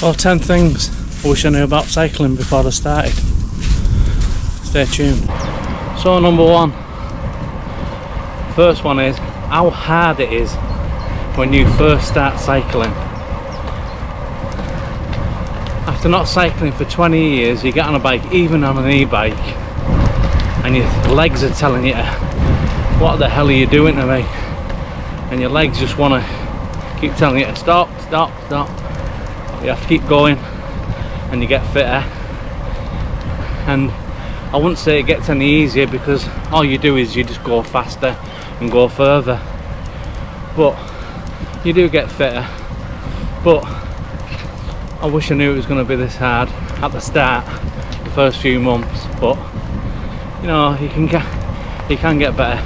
Or 10 things I wish I knew about cycling before I started. Stay tuned. So number 1, first one is how hard it is when you first start cycling. After not cycling for 20 years, you get on a bike, even on an e-bike, and your legs are telling you, what the hell are you doing to me? And your legs just want to keep telling you to stop, stop, stop. You have to keep going and you get fitter. And I wouldn't say it gets any easier, because all you do is you just go faster and go further. But you do get fitter. But I wish I knew it was going to be this hard at the start, the first few months. But you know, you can get better.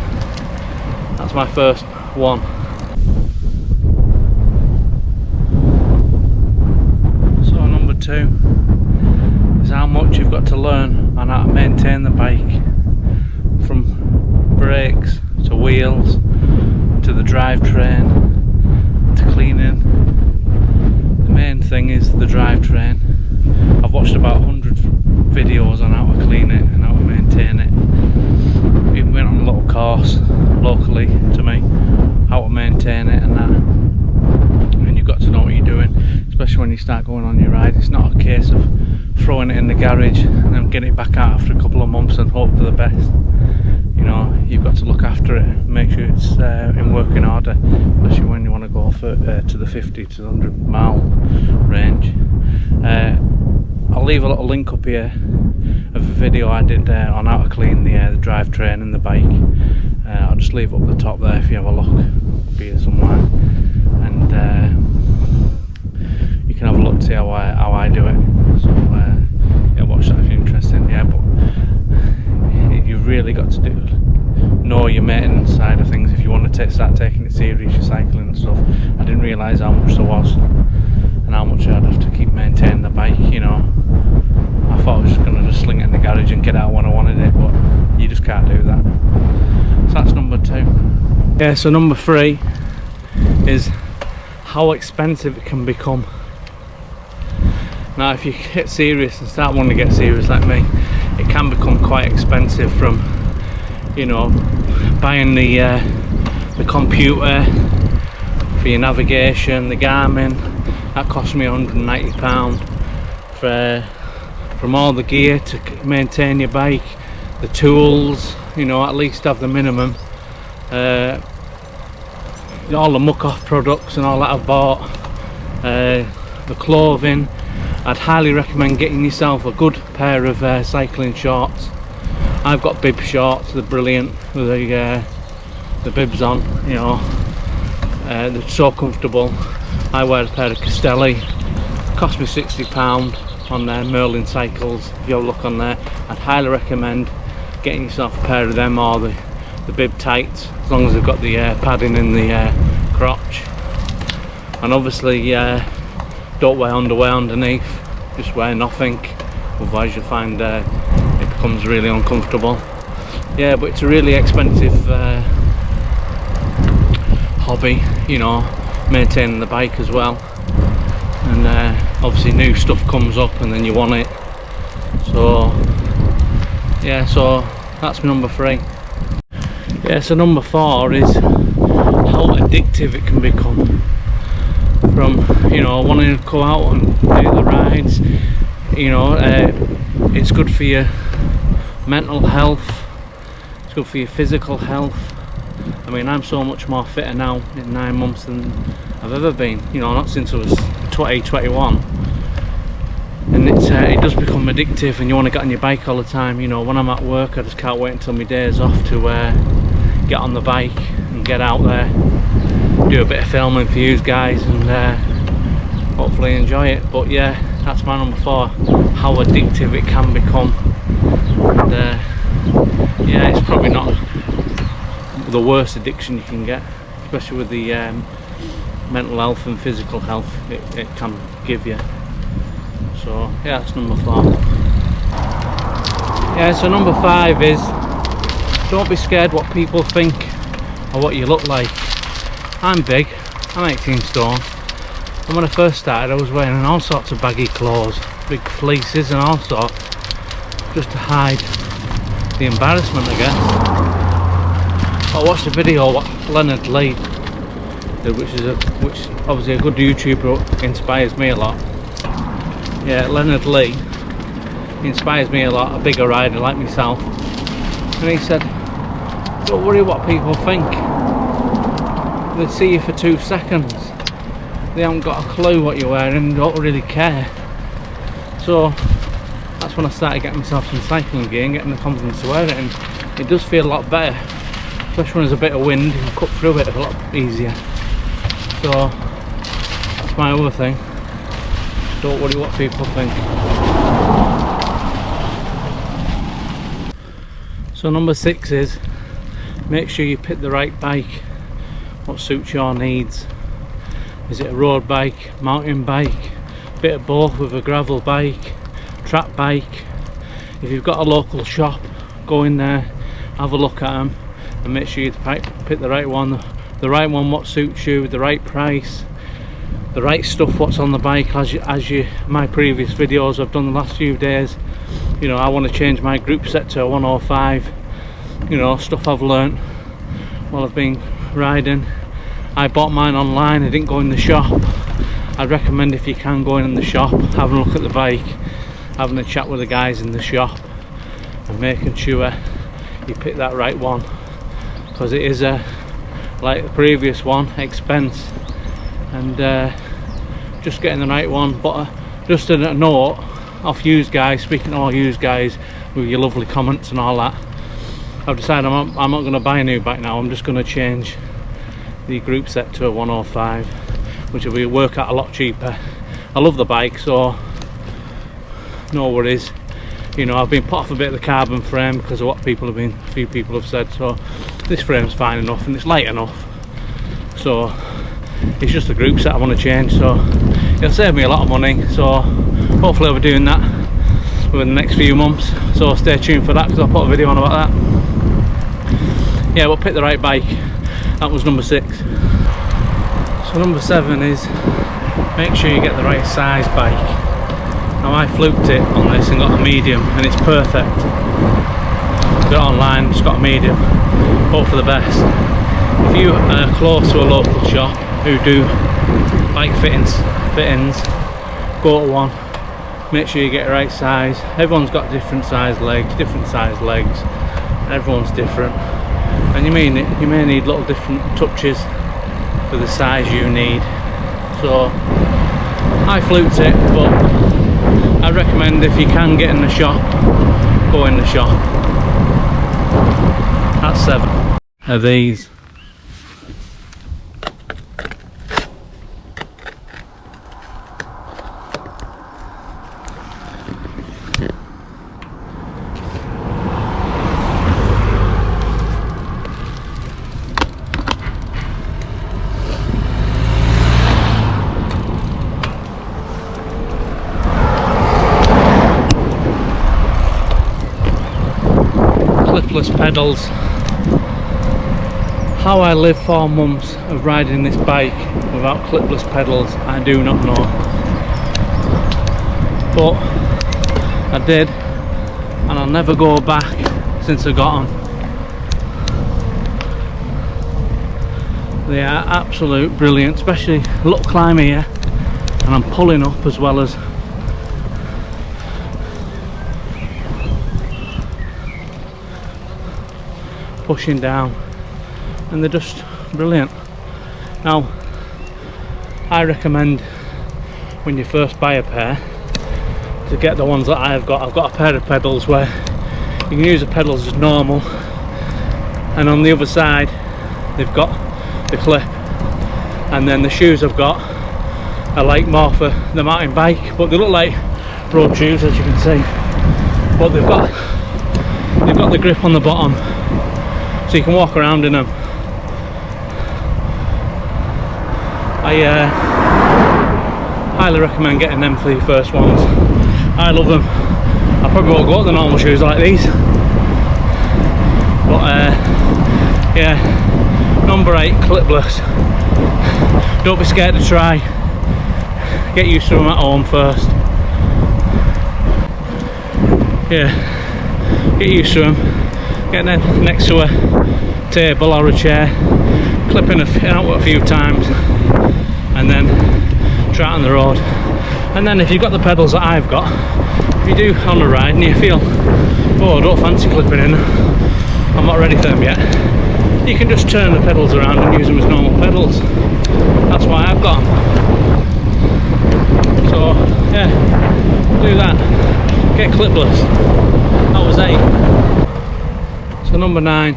That's my first one. So number 2 is how much you've got to learn on how to maintain the bike, from brakes to wheels to the drivetrain to cleaning. The main thing is the drivetrain. I've watched about 100 videos on how to clean it and how to maintain it. Even went on a little course locally to me, how to maintain it and that. And you've got to know what you're doing, especially when you start going on your ride. It's not a case of throwing it in the garage and then getting it back out after a couple of months and hope for the best. You know, you've got to look after it, make sure it's in working order, especially when you want to go for, to the 50 to 100 mile range. I'll leave a little link up here of a video I did on how to clean the drivetrain and the bike. I'll just leave it up the top there if you have a look, up here somewhere, and you can have a look to see how I do it. So yeah, watch that if you're interested. Yeah, but you've really got to know your maintenance side of things if you want to start taking it serious, your cycling and stuff. I didn't realise how much there was and how much I'd have to keep maintaining the bike, you know. I thought I was just going to sling it in the garage and get out when I wanted it, but you just can't do that. So that's number 2. Yeah, so number 3 is how expensive it can become. Now if you get serious and start wanting to get serious like me, it can become quite expensive, from, you know, buying the computer for your navigation, the Garmin, that cost me £190 from all the gear to maintain your bike, the tools, you know, at least have the minimum, all the muck off products and all that I've bought, the clothing. I'd highly recommend getting yourself a good pair of cycling shorts. I've got bib shorts, they're brilliant with the bibs on, you know, they're so comfortable. I wear a pair of Castelli, cost me £60 on their Merlin cycles. If you have a look on there, I'd highly recommend getting yourself a pair of them, or the bib tights, as long as they've got the padding in the crotch. And obviously don't wear underwear underneath, just wear nothing, otherwise you'll find it becomes really uncomfortable. Yeah, but it's a really expensive hobby, you know, maintaining the bike as well. And obviously new stuff comes up and then you want it. So yeah, so that's number 3. Yeah, so number 4 is how addictive it can become. From, you know, wanting to go out and do the rides, you know, it's good for your mental health, it's good for your physical health. I mean, I'm so much more fitter now in 9 months than I've ever been, you know, not since I was 21. And it does become addictive, and you want to get on your bike all the time. You know, when I'm at work, I just can't wait until my day is off to get on the bike and get out there, do a bit of filming for you guys, and hopefully enjoy it. But yeah, that's my number 4, how addictive it can become. And yeah, it's probably not the worst addiction you can get, especially with the mental health and physical health it can give you. So yeah, that's number 4. Yeah, so number 5 is, don't be scared what people think or what you look like. I'm big, I'm 18 stone, And when I first started, I was wearing all sorts of baggy clothes, big fleeces and all sorts, just to hide the embarrassment, I guess. I watched a video what Leonard Lee did, which obviously a good YouTuber, inspires me a lot. Yeah, Leonard Lee inspires me a lot, a bigger rider like myself. And he said, don't worry what people think. They see you for 2 seconds. They haven't got a clue what you're wearing and don't really care. So that's when I started getting myself some cycling gear and getting the confidence to wear it, and it does feel a lot better, especially when there's a bit of wind. You can cut through it a lot easier. So that's my other thing, don't worry what people think. So number 6 is, make sure you pick the right bike, what suits your needs. Is it a road bike, mountain bike, bit of both with a gravel bike, track bike? If you've got a local shop, go in there, have a look at them, and make sure you pick the right one what suits you, the right price, the right stuff what's on the bike. As my previous videos I've done the last few days, you know, I want to change my group set to a 105, you know, stuff I've learnt while I've been riding. I bought mine online, I didn't go in the shop. I'd recommend, if you can, go in the shop, having a look at the bike, having a chat with the guys in the shop, and making sure you pick that right one, because it is like the previous one, expense, and just getting the right one. But just a note off you guys, speaking to all you guys with your lovely comments and all that, I've decided I'm not going to buy a new bike now. I'm just going to change the group set to a 105, which will work out a lot cheaper. I love the bike, so no worries. You know, I've been put off a bit of the carbon frame because of what a few people have said, so this frame's fine enough and it's light enough. So it's just the group set I want to change, so it'll save me a lot of money. So hopefully I'll be doing that within the next few months, so stay tuned for that, because I'll put a video on about that. Yeah, we'll pick the right bike. That was number 6. So number 7 is, make sure you get the right size bike. Now I fluked it on this and got a medium, and it's perfect. Got it online, just got a medium. Hope for the best. If you are close to a local shop who do bike fittings, go to one. Make sure you get the right size. Everyone's got different size legs, everyone's different. And you may need little different touches for the size you need. So I fluked it, but I recommend, if you can get in the shop, go in the shop. That's 7 of these. Clipless pedals. How I lived 4 months of riding this bike without clipless pedals, I do not know, but I did, and I'll never go back since I got on. They are absolute brilliant, especially a little climb here, and I'm pulling up as well as pushing down, and they're just brilliant. Now I recommend, when you first buy a pair, to get the ones that I've got. I've got a pair of pedals where you can use the pedals as normal, and on the other side they've got the clip, and then the shoes I've got are like more for the mountain bike, but they look like road shoes, as you can see, but they've got the grip on the bottom, so you can walk around in them. I highly recommend getting them for your first ones. I love them. I probably won't go with the normal shoes like these, but yeah. Number 8, clipless. Don't be scared to try. get used to them at home first. Yeah, get used to them, get next to a table or a chair, clipping it out a few times, and then try it on the road. And then if you've got the pedals that I've got, if you do on a ride and you feel, oh, I don't fancy clipping in, I'm not ready for them yet, you can just turn the pedals around and use them as normal pedals. That's why I've got them. So yeah, do that. Get clipless. That was 8. So number 9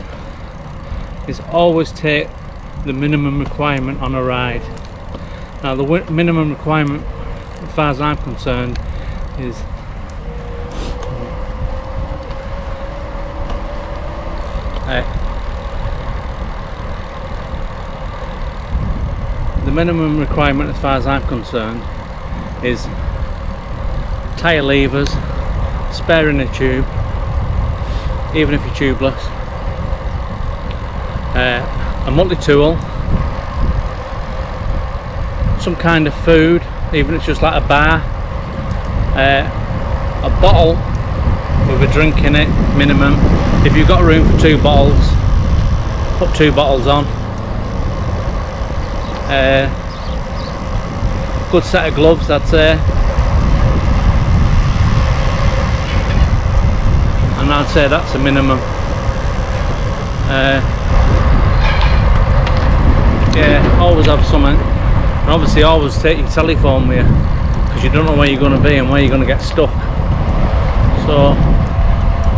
is always take the minimum requirement on a ride. Now the minimum requirement, as far as I'm concerned, is the minimum requirement, as far as I'm concerned, is tyre levers, spare in a tube, even if you're tubeless, a multi-tool, some kind of food, even if it's just like a bar, a bottle with a drink in it, minimum. If you've got room for 2 bottles, put 2 bottles on. Good set of gloves, I'd say. And I'd say that's a minimum. Yeah, always have something. And obviously always take your telephone with you, because you don't know where you're going to be and where you're going to get stuck. So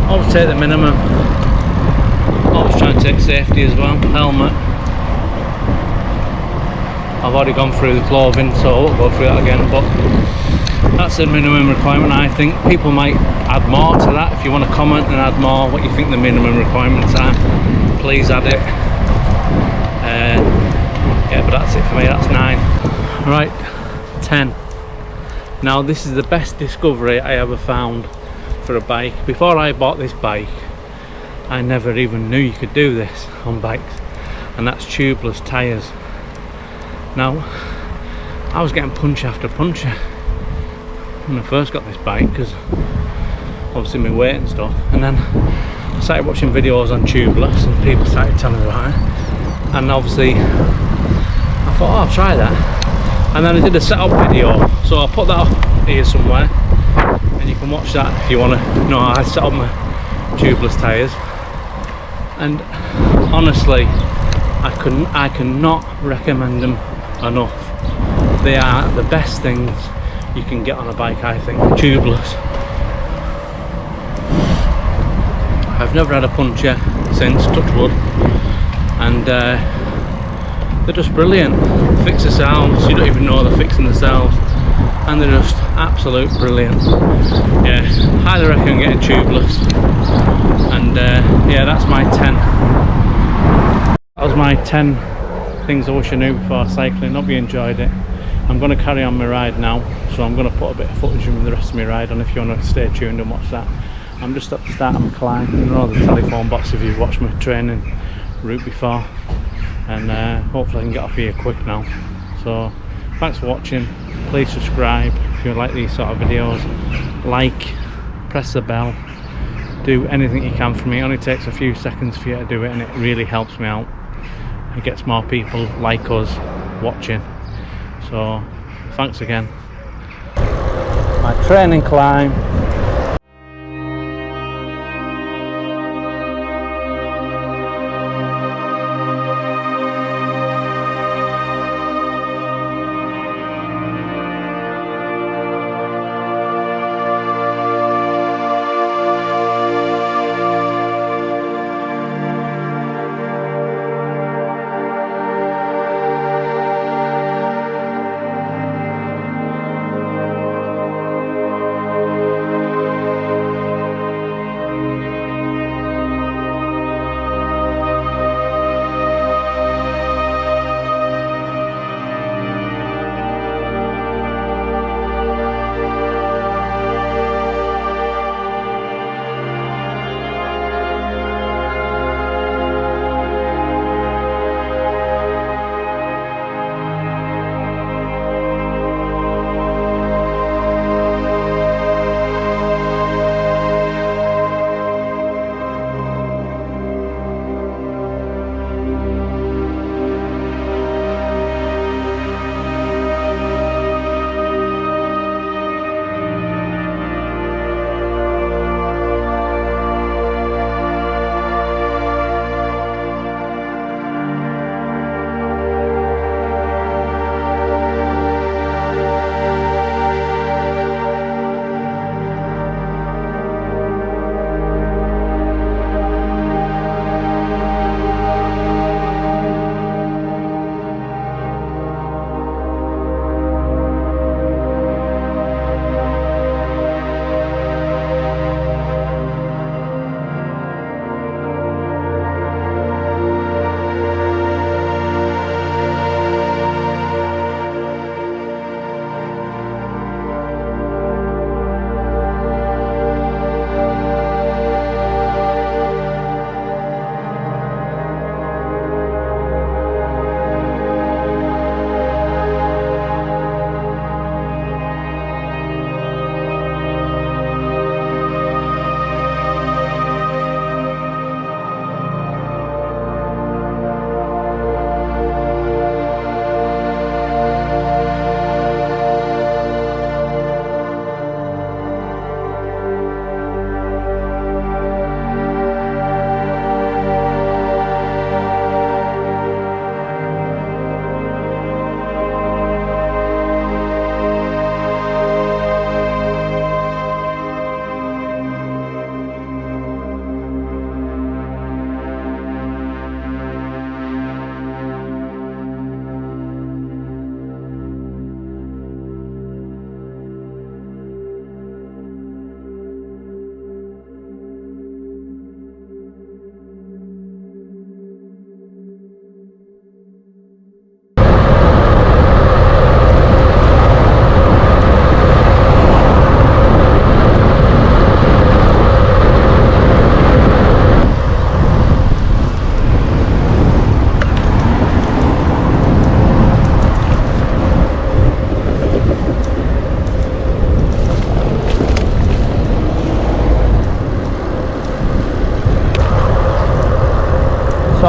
always take the minimum. Always try and take safety as well. Helmet. I've already gone through the clothing, so I won't go through that again, but that's the minimum requirement. I think people might add more to that. If you want to comment and add more what you think the minimum requirements are, please add it. Yeah, but that's it for me. That's 9. Right, 10. Now this is the best discovery I ever found for a bike. Before I bought this bike, I never even knew you could do this on bikes, and that's tubeless tyres. Now, I was getting punch after puncture when I first got this bike, because obviously my weight and stuff, and then I started watching videos on tubeless and people started telling me about it, and obviously I thought, oh, I'll try that. And then I did a setup video, so I'll put that up here somewhere and you can watch that if you want to know how I set up my tubeless tyres. And honestly, I cannot recommend them enough. They are the best things you can get on a bike, I think. Tubeless. I've never had a puncture since, touch wood, and they're just brilliant. Fix the sounds, you don't even know they're fixing the sounds, and they're just absolute brilliant. Yeah, highly recommend getting tubeless. And yeah, that's my 10. That was my 10 things I wish I knew before cycling. Hope you enjoyed it. I'm going to carry on my ride now, so I'm going to put a bit of footage of the rest of my ride on if you want to stay tuned and watch that. I'm just at the start of my climb. You know the telephone box if you've watched my training route before, and hopefully I can get off here quick now. So thanks for watching. Please subscribe if you like these sort of videos, like, press the bell, do anything you can for me. It only takes a few seconds for you to do it, and it really helps me out. It gets more people like us watching. So thanks again. My training climb.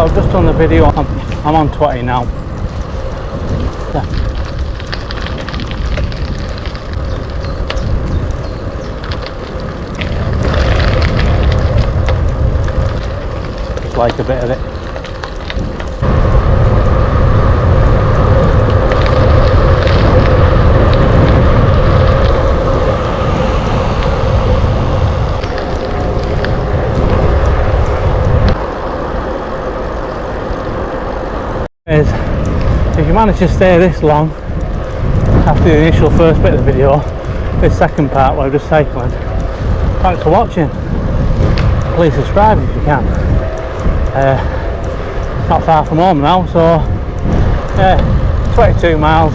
So I've just done the video, I'm on 20 now. Yeah. Just like a bit of it. If you manage to stay this long after the initial first bit of the video, this second part where I'm just cycling, thanks for watching. Please subscribe if you can. Not far from home now, so yeah, 22 miles,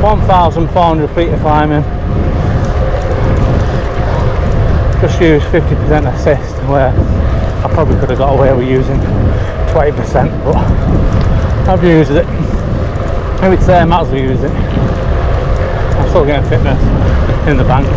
1,400 feet of climbing. Just used 50% assist, where I probably could have got away with using 20%, but I've used it. Maybe today I might as well use it. I'm still getting fitness in the bank.